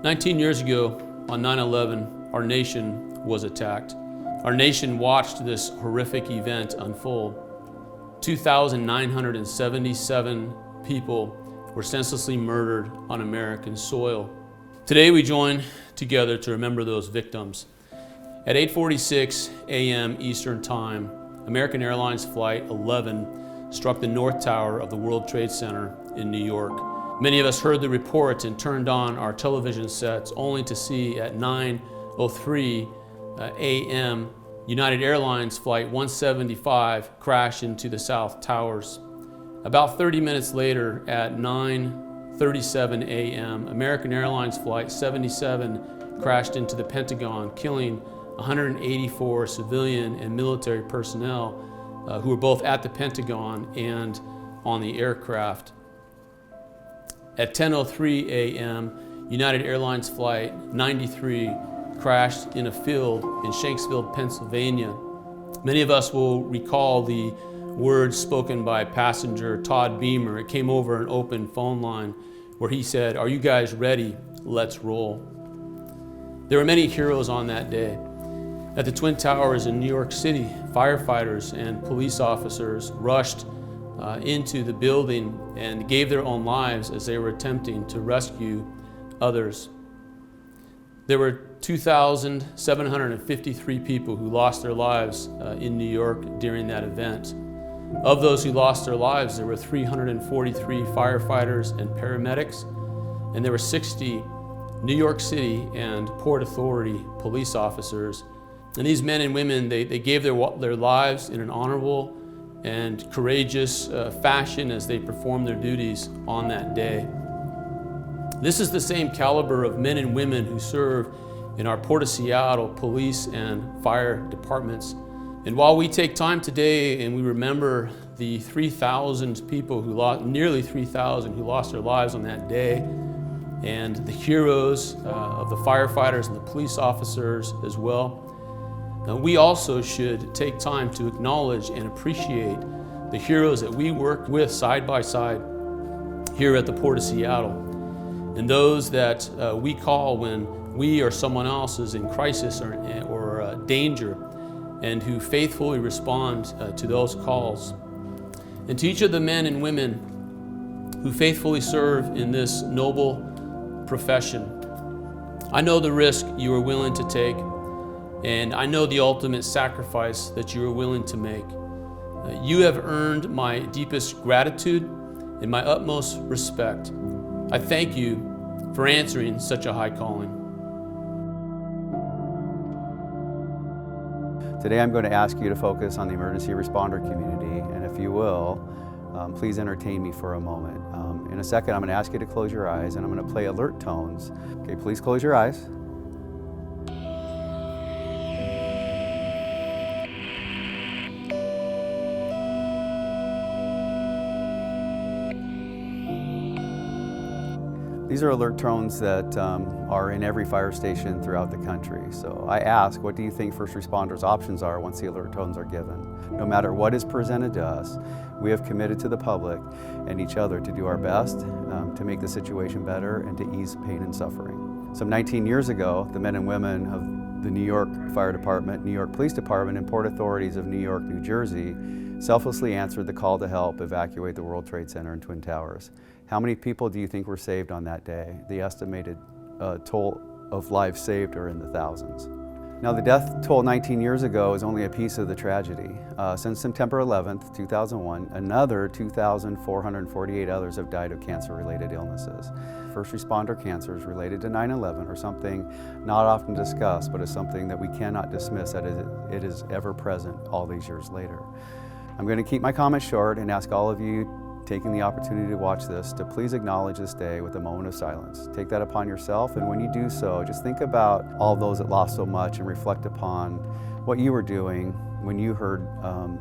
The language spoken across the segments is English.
19 years ago, on 9/11, our nation was attacked. Our nation watched this horrific event unfold. 2,977 people were senselessly murdered on American soil. Today we join together to remember those victims. At 8:46 a.m. Eastern Time, American Airlines Flight 11 struck the North Tower of the World Trade Center in New York. Many of us heard the report and turned on our television sets only to see at 9:03 a.m. United Airlines Flight 175 crash into the South Towers. About 30 minutes later, at 9:37 a.m., American Airlines Flight 77 crashed into the Pentagon, killing 184 civilian and military personnel who were both at the Pentagon and on the aircraft. At 10:03 a.m., United Airlines Flight 93 crashed in a field in Shanksville, Pennsylvania. Many of us will recall the words spoken by passenger Todd Beamer. It came over an open phone line where he said, "Are you guys ready? Let's roll." There were many heroes on that day. At the Twin Towers in New York City, firefighters and police officers rushed into the building and gave their own lives as they were attempting to rescue others. There were 2,753 people who lost their lives in New York during that event. Of those who lost their lives, there were 343 firefighters and paramedics, and there were 60 New York City and Port Authority police officers. And these men and women, they gave their lives in an honorable and courageous fashion as they performed their duties on that day. This is the same caliber of men and women who serve in our Port of Seattle police and fire departments. And while we take time today and we remember the 3,000 people nearly 3,000 who lost their lives on that day, and the heroes of the firefighters and the police officers as well, we also should take time to acknowledge and appreciate the heroes that we work with side by side here at the Port of Seattle, and those that we call when we or someone else is in crisis or danger, and who faithfully respond to those calls. And to each of the men and women who faithfully serve in this noble profession, I know the risk you are willing to take, and I know the ultimate sacrifice that you are willing to make. You have earned my deepest gratitude and my utmost respect. I thank you for answering such a high calling. Today I'm going to ask you to focus on the emergency responder community, and if you will, please entertain me for a moment. In a second I'm going to ask you to close your eyes, and I'm going to play alert tones. Okay, please close your eyes. These are alert tones that are in every fire station throughout the country. So I ask, what do you think first responders' options are once the alert tones are given? No matter what is presented to us, we have committed to the public and each other to do our best to make the situation better and to ease pain and suffering. Some 19 years ago, the men and women of the New York Fire Department, New York Police Department, and Port Authorities of New York, New Jersey selflessly answered the call to help evacuate the World Trade Center and Twin Towers. How many people do you think were saved on that day? The estimated toll of lives saved are in the thousands. Now, the death toll 19 years ago is only a piece of the tragedy. Since September 11th, 2001, another 2,448 others have died of cancer-related illnesses. First responder cancers related to 9/11 are something not often discussed, but is something that we cannot dismiss that it is ever present all these years later. I'm going to keep my comments short and ask all of you taking the opportunity to watch this to please acknowledge this day with a moment of silence. Take that upon yourself, and when you do so, just think about all those that lost so much and reflect upon what you were doing when you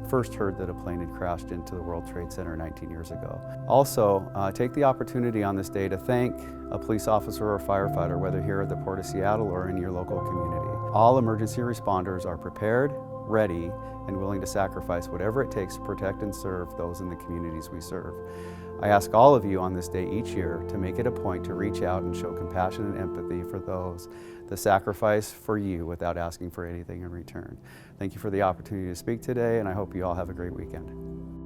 first heard that a plane had crashed into the World Trade Center 19 years ago. Also, take the opportunity on this day to thank a police officer or firefighter, whether here at the Port of Seattle or in your local community. All emergency responders are prepared, ready, and willing to sacrifice whatever it takes to protect and serve those in the communities we serve. I ask all of you on this day each year to make it a point to reach out and show compassion and empathy for those that sacrifice for you without asking for anything in return. Thank you for the opportunity to speak today, and I hope you all have a great weekend.